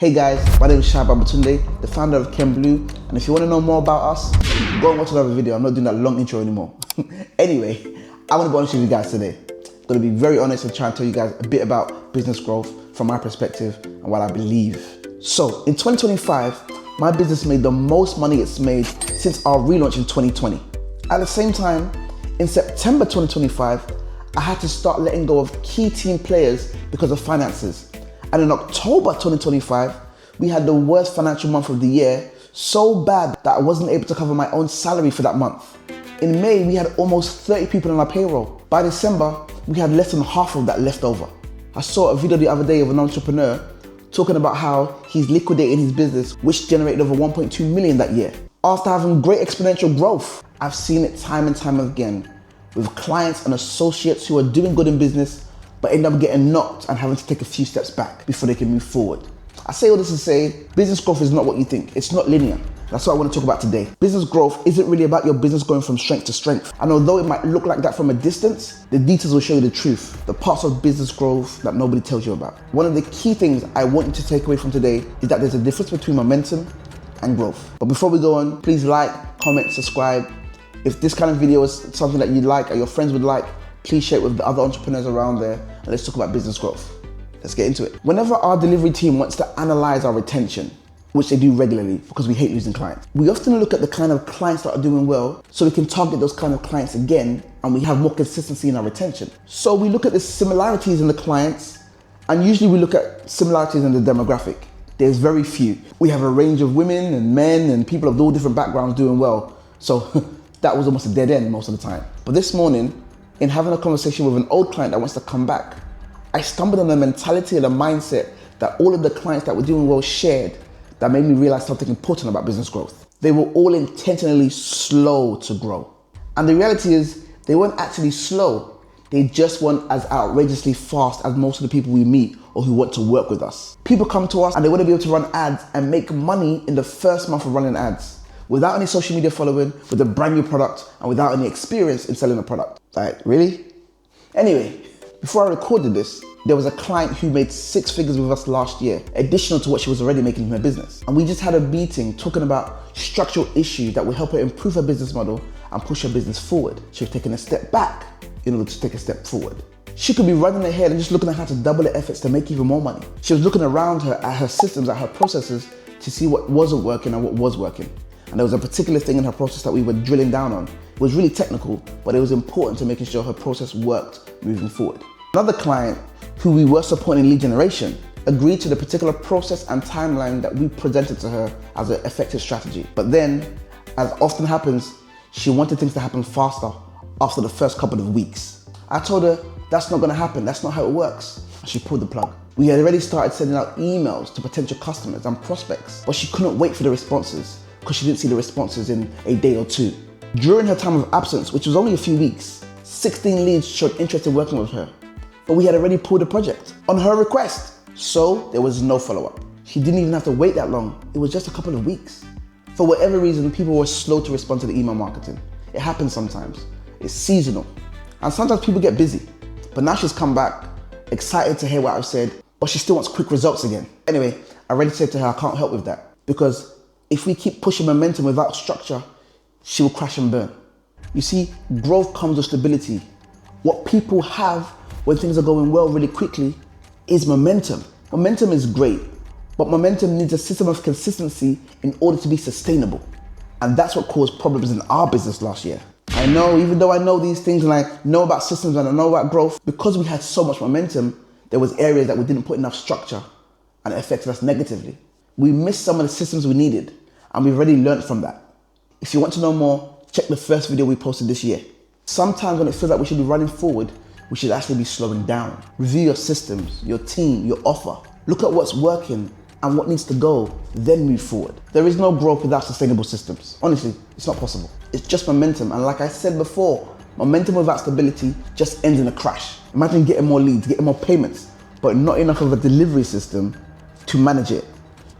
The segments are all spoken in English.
Hey guys, my name is Shai Babatunde, the founder of Ken Blue, and if you want to know more about us, go and watch another video. I'm not doing that long intro anymore. Anyway, I want to be honest with you guys today. I'm going to be very honest and try and tell you guys a bit about business growth from my perspective and what I believe. So, in 2025, my business made the most money it's made since our relaunch in 2020. At the same time, in September 2025, I had to start letting go of key team players because of finances. And in October 2025, we had the worst financial month of the year, so bad that I wasn't able to cover my own salary for that month. In May, we had almost 30 people on our payroll. By December, we had less than half of that left over. I saw a video the other day of an entrepreneur talking about how he's liquidating his business, which generated over 1.2 million that year. After having great exponential growth, I've seen it time and time again with clients and associates who are doing good in business but end up getting knocked and having to take a few steps back before they can move forward. I say all this to say, business growth is not what you think. It's not linear. That's what I want to talk about today. Business growth isn't really about your business going from strength to strength. And although it might look like that from a distance, the details will show you the truth, the parts of business growth that nobody tells you about. One of the key things I want you to take away from today is that there's a difference between momentum and growth. But before we go on, please like, comment, subscribe. If this kind of video is something that you'd like or your friends would like, please share it with the other entrepreneurs around there and let's talk about business growth. Let's get into it. Whenever our delivery team wants to analyze our retention, which they do regularly because we hate losing clients, we often look at the kind of clients that are doing well so we can target those kind of clients again and we have more consistency in our retention. So we look at the similarities in the clients and usually we look at similarities in the demographic. There's very few. We have a range of women and men and people of all different backgrounds doing well. So that was almost a dead end most of the time. But this morning, in having a conversation with an old client that wants to come back, I stumbled on the mentality and the mindset that all of the clients that were doing well shared that made me realize something important about business growth. They were all intentionally slow to grow. And the reality is they weren't actually slow. They just weren't as outrageously fast as most of the people we meet or who want to work with us. People come to us and they want to be able to run ads and make money in the first month of running ads without any social media following, with a brand new product, and without any experience in selling a product. Like, really? Anyway, before I recorded this, there was a client who made 6 figures with us last year, additional to what she was already making in her business. And we just had a meeting talking about structural issues that will help her improve her business model and push her business forward. She was taking a step back in order to take a step forward. She could be running ahead and just looking at how to double her efforts to make even more money. She was looking around her at her systems, at her processes to see what wasn't working and what was working. And there was a particular thing in her process that we were drilling down on. It was really technical, but it was important to making sure her process worked moving forward. Another client who we were supporting lead generation agreed to the particular process and timeline that we presented to her as an effective strategy. But then, as often happens, she wanted things to happen faster after the first couple of weeks. I told her, that's not gonna happen, that's not how it works. And she pulled the plug. We had already started sending out emails to potential customers and prospects, but she couldn't wait for the responses because she didn't see the responses in a day or two. During her time of absence, which was only a few weeks, 16 leads showed interest in working with her, but we had already pulled the project on her request. So there was no follow-up. She didn't even have to wait that long. It was just a couple of weeks. For whatever reason, people were slow to respond to the email marketing. It happens sometimes. It's seasonal. And sometimes people get busy. But now she's come back, excited to hear what I've said, but she still wants quick results again. Anyway, I already said to her, I can't help with that. Because if we keep pushing momentum without structure, she will crash and burn. You see, growth comes with stability. What people have when things are going well really quickly is momentum. Momentum is great, but momentum needs a system of consistency in order to be sustainable. And that's what caused problems in our business last year. I know, even though I know these things and I know about systems and I know about growth, because we had so much momentum, there was areas that we didn't put enough structure and it affected us negatively. We missed some of the systems we needed and we've already learned from that. If you want to know more, check the first video we posted this year. Sometimes when it feels like we should be running forward, we should actually be slowing down. Review your systems, your team, your offer. Look at what's working and what needs to go, then move forward. There is no growth without sustainable systems. Honestly, it's not possible. It's just momentum. And like I said before, momentum without stability just ends in a crash. Imagine getting more leads, getting more payments, but not enough of a delivery system to manage it.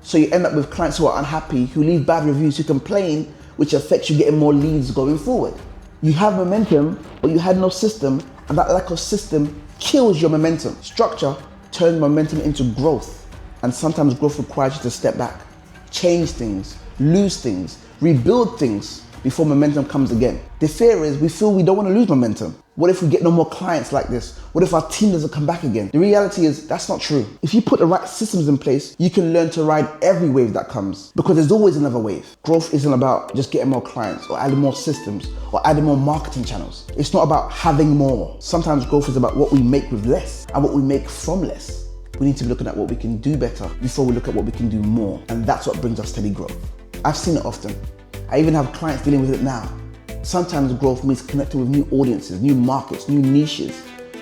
So you end up with clients who are unhappy, who leave bad reviews, who complain, which affects you getting more leads going forward. You have momentum, but you had no system, and that lack of system kills your momentum. Structure turns momentum into growth. And sometimes growth requires you to step back, change things, lose things, rebuild things before momentum comes again. The fear is we feel we don't want to lose momentum. What if we get no more clients like this? What if our team doesn't come back again? The reality is that's not true. If you put the right systems in place, you can learn to ride every wave that comes, because there's always another wave. Growth isn't about just getting more clients or adding more systems or adding more marketing channels. It's not about having more. Sometimes growth is about what we make with less and what we make from less. We need to be looking at what we can do better before we look at what we can do more. And that's what brings us steady growth. I've seen it often. I even have clients dealing with it now. Sometimes growth means connecting with new audiences, new markets, new niches,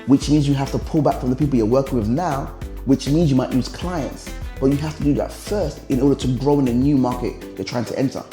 which means you have to pull back from the people you're working with now, which means you might lose clients, but you have to do that first in order to grow in the new market you're trying to enter.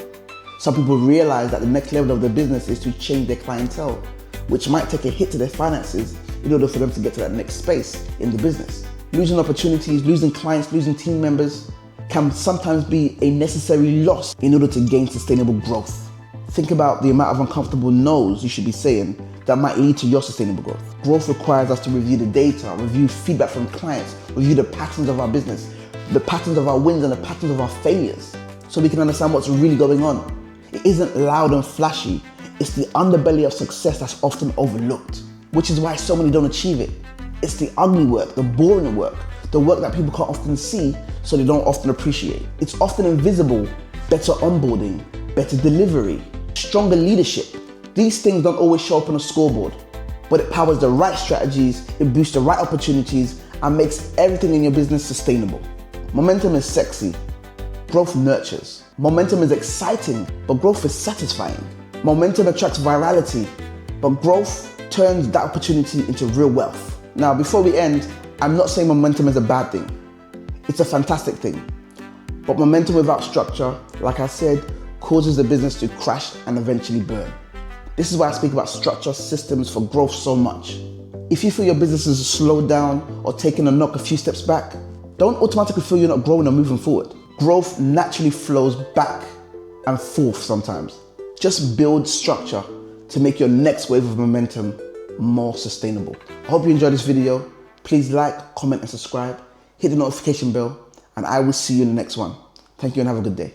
Some people realize that the next level of their business is to change their clientele, which might take a hit to their finances in order for them to get to that next space in the business. Losing opportunities, losing clients, losing team members can sometimes be a necessary loss in order to gain sustainable growth. Think about the amount of uncomfortable no's you should be saying that might lead to your sustainable growth. Growth requires us to review the data, review feedback from clients, review the patterns of our business, the patterns of our wins and the patterns of our failures, so we can understand what's really going on. It isn't loud and flashy, it's the underbelly of success that's often overlooked, which is why so many don't achieve it. It's the ugly work, the boring work, the work that people can't often see, so they don't often appreciate. It's often invisible. Better onboarding, better delivery, stronger leadership. These things don't always show up on a scoreboard, but it powers the right strategies, it boosts the right opportunities, and makes everything in your business sustainable. Momentum is sexy. Growth nurtures. Momentum is exciting, but growth is satisfying. Momentum attracts virality, but growth turns that opportunity into real wealth. Now, before we end, I'm not saying momentum is a bad thing. It's a fantastic thing. But momentum without structure, like I said, causes the business to crash and eventually burn. This is why I speak about structure systems for growth so much. If you feel your business is slowed down or taking a knock a few steps back, don't automatically feel you're not growing or moving forward. Growth naturally flows back and forth sometimes. Just build structure to make your next wave of momentum more sustainable. I hope you enjoyed this video. Please like, comment, and subscribe. Hit the notification bell, and I will see you in the next one. Thank you and have a good day.